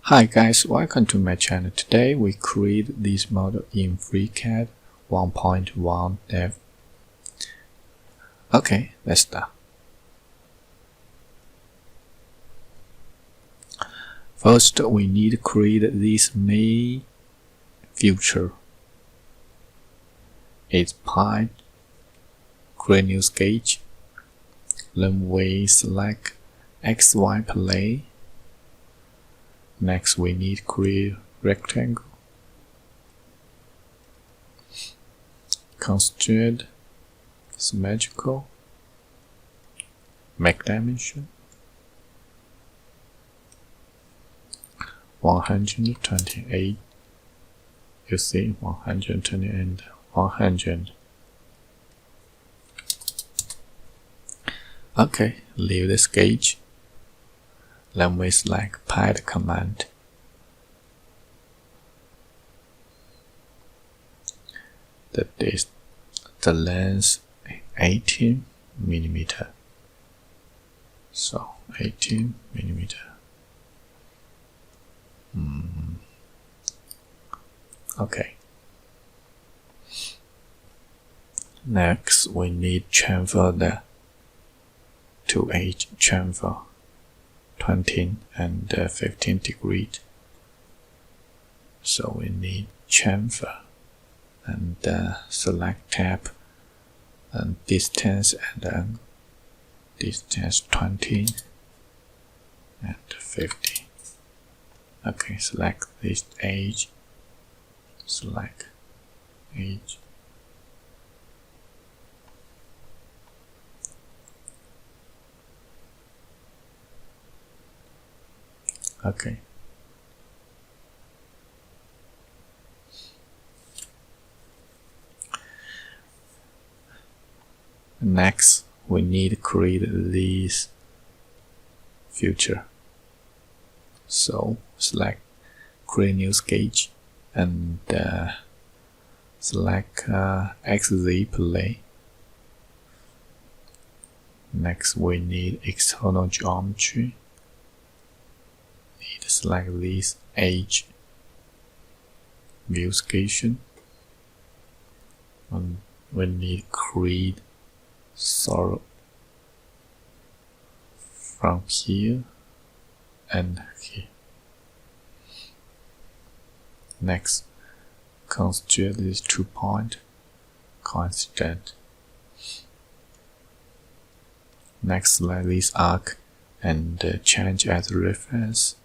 Hi guys, welcome to my channel. Today we create this model in FreeCAD 1.1 dev. Okay, let's start. First, we need to create this main feature. It's pipe, create new sketch. Then we select XY plane. Next, we need to create rectangle. Constraint, symmetrical, make dimension 128. You see 120 and 100. Okay, leave the sketch. Then we select pad command. The length 18 millimeter. So 18 millimeter. Okay. Next, we need chamfer the two edge chamfer 20 and 15 degrees. So we need chamfer and select tab and distance and then distance 20 and 50. Okay, select this edge, select edge. Okay. Next, we need to create this feature. So select create new sketch and select XZ plane. Next, we need external geometry. Need to select this edge view station. And we need to create solid from here and here. Next, consider these 2 points constant. Next, select this arc and change as reference.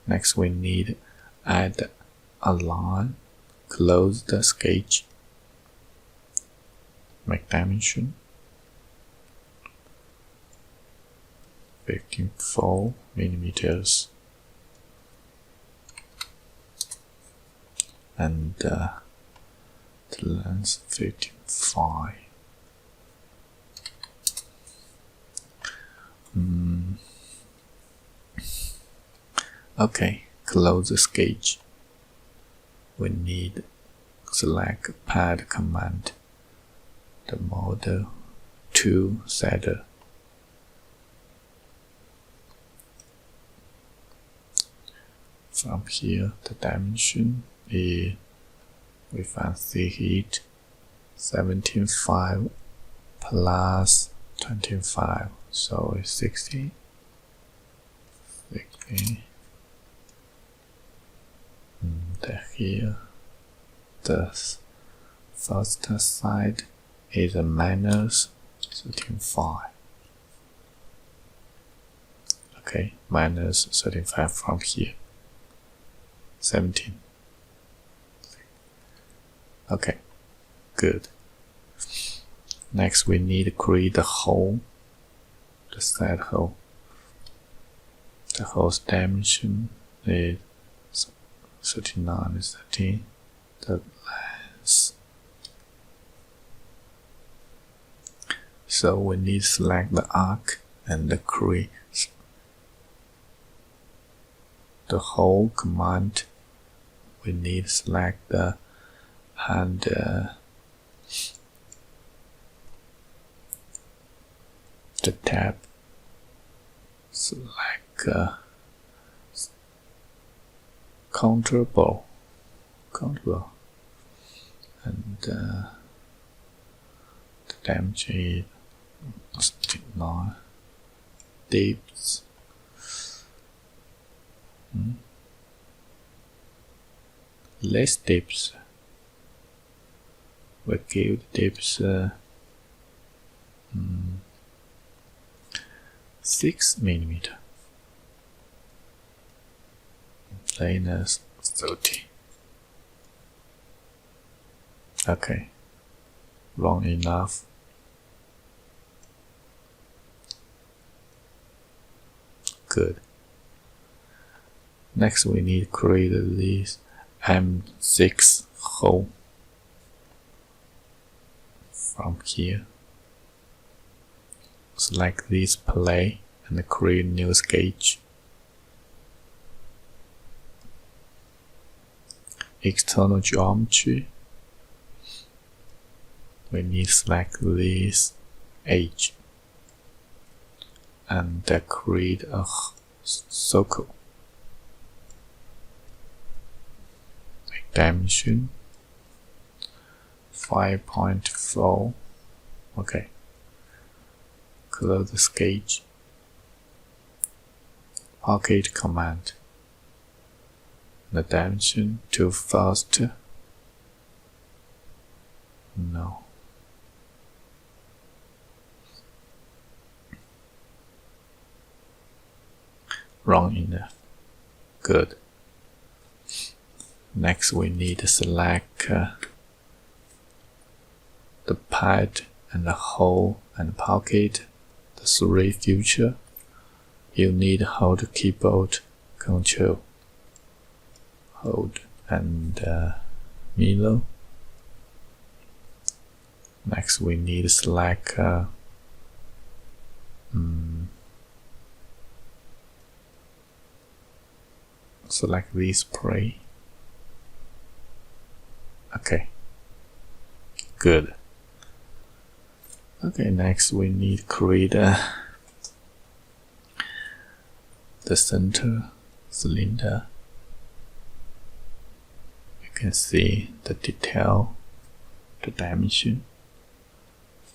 Next, we need add a line, close the sketch, make dimension 54 millimeters and the length 55. Okay, close the sketch. We need select pad command, the model to setter. From here, the dimension is we fancy heat 17.5 plus 25, so it's 60. And here, the first side is a minus 35. Okay, minus 35 from here. 17. Okay, good. Next, we need to create the hole, the side hole. The hole's dimension is 39 and 13. The length. So we need to select the arc and create the hole command. We need to select the and the tab, select countable, and the damage is not dips. Less dips. We give dips 6 mm. Plainness 30. Okay, long enough. Good. Next, we need to create this M6 hole from here. Select this plane and create new sketch. External geometry. We need to select this edge and create a circle. Dimension 5.4. Okay. Close the sketch. Pocket command. The dimension too fast. No. Wrong enough. Good. Next, we need to select the pad and the hole and pocket, the 3 features. You need to hold the keyboard Control, hold, and middle. Next, we need to select select this plane. Okay, good. Okay, next we need to create the center cylinder. You can see the detail, the dimension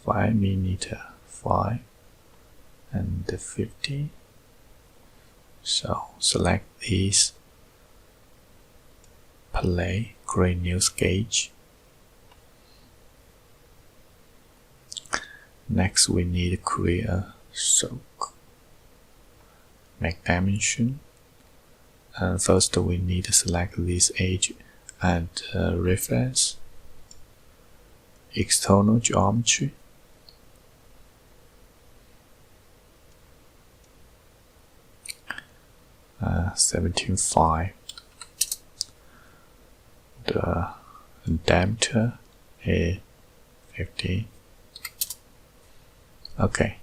5 mm, 5 and 50. So select this plane, create new sketch. Next, we need to create a circle. Make dimension. And first, we need to select this edge and reference. External geometry. Uh, 17.5. The diameter is 15. Okay,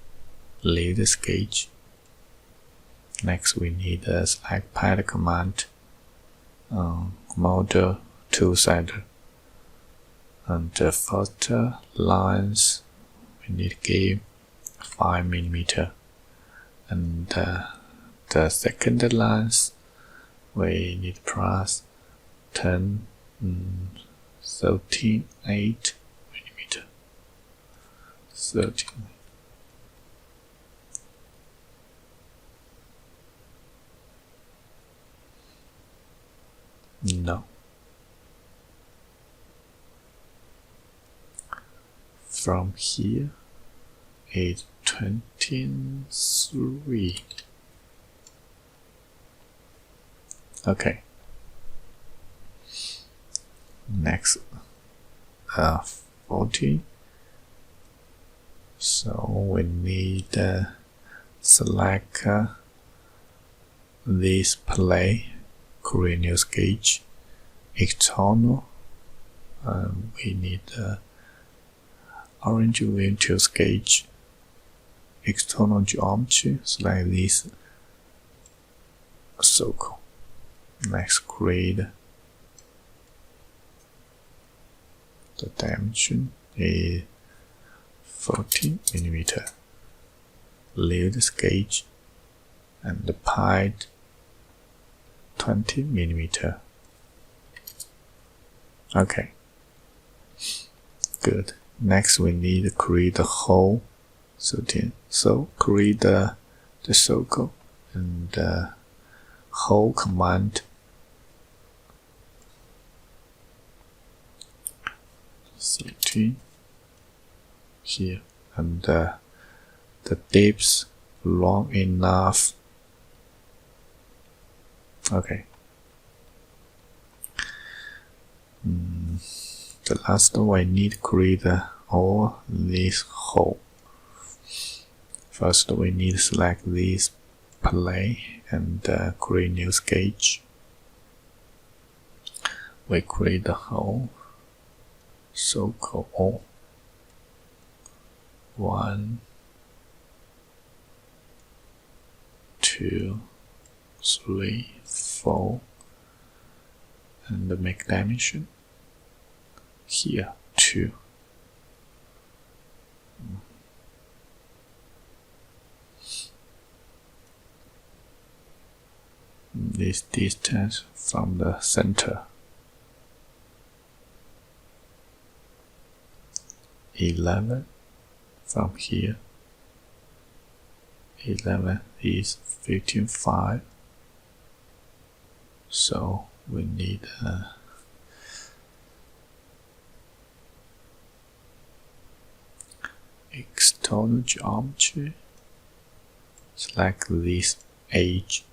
leave the sketch. Next, we need a select pad command, model two-sided, and the first lines we need to give 5 mm, and the second lines we need plus 13.8 mm. 13. No. From here is 23. Okay. Next, 40. So we need select this plane, create new sketch, external. We need orange window sketch, external geometry, select this circle. Next, create the dimension is 40 mm. Leave the sketch and the pad 20 mm. Okay, good. Next we need to create the hole. So create the circle and the hole command. 13 here, and the depth long enough. Okay. The last one I need to create all this hole. First we need to select this plane and create new sketch. We create the hole, circle all. 1, 2, 3, 4, and make dimension here 2. This distance from the center 11 from here. 11 is 15.5, so we need external geometry. Select this edge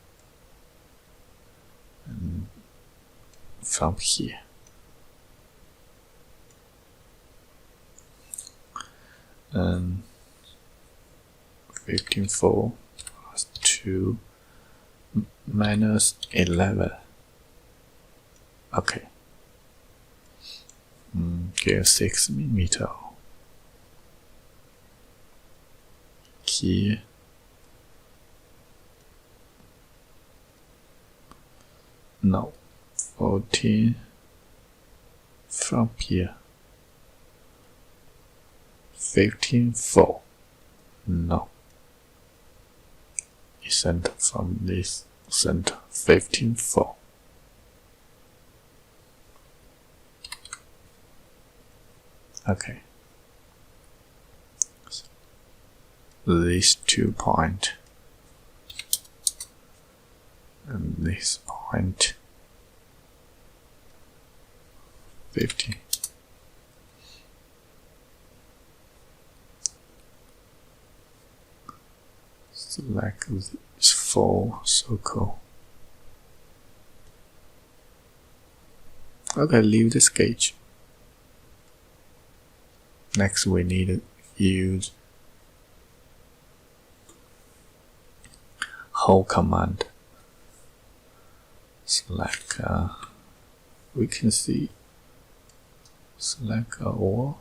and from here. And 15.4 plus 2 minus 11. Okay. Give 6 millimeter. Here. No. 14 from here. 15.4. No. Center from this center. 15.4. Okay. So these 2 points and this point 15. Select this 4 circle. Okay, leave the sketch. Next we need to use hole command. Select we can see select all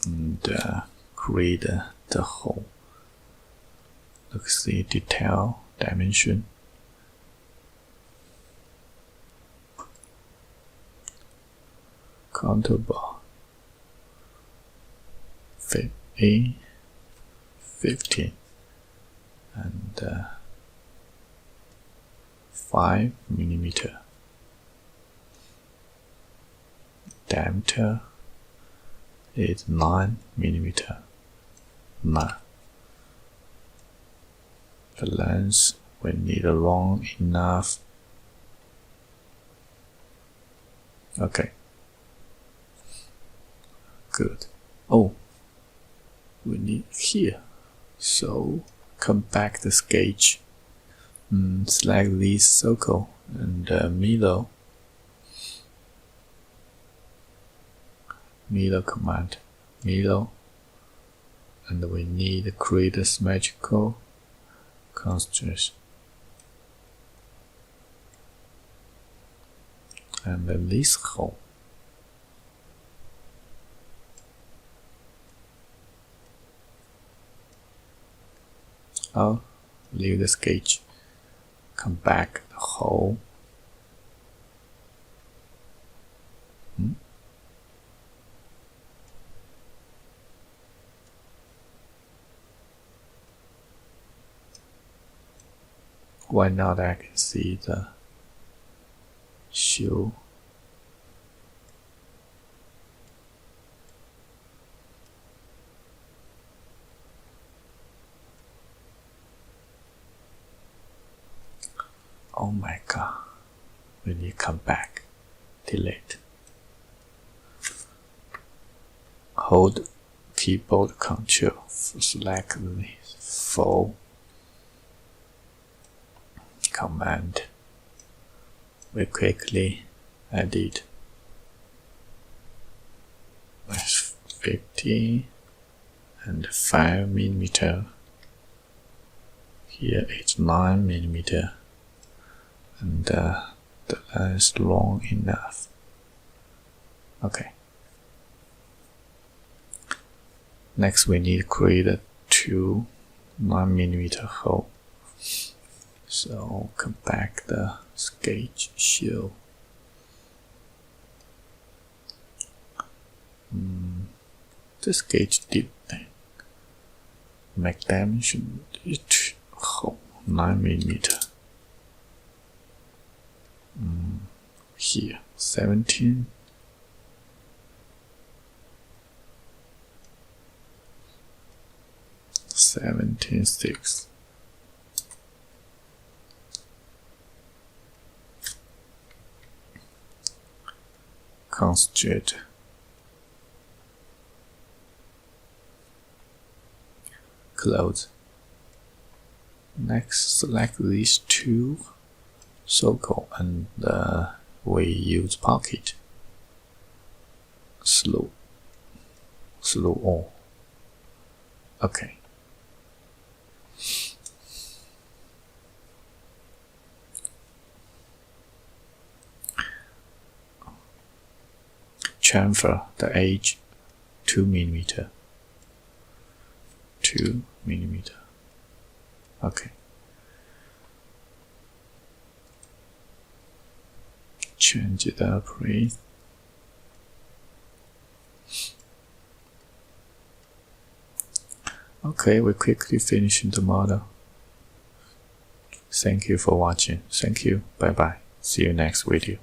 and create the hole. Look, see detail dimension. Contour bar 15 and 5 millimeter. Diameter is 9 millimeter. 9. The length we need long enough. Okay. Good. Oh, we need here. So come back the sketch. Select this circle and middle command. Middle, and we need to create a symmetrical constraint. And this hole. I'll leave the sketch. Come back the hole. Why not? I can see the shoe. Oh my god. We need to come back. Delete. Hold keyboard Control. Select the full command. We quickly edit. That's 50 and 5mm. Here it's 9mm. And the line is long enough. Okay. Next, we need to create a 2 9mm hole. So come back the sketch show. The sketch did make dimension each hole 9mm. Here 17. $17.6. Concentrate. Close. Next, select these two circle and we use pocket. Slow on. Okay. Chamfer the edge 2mm. 2mm. Okay. Change the place. Okay, we quickly finish the model. Thank you for watching. Thank you. Bye bye. See you next video.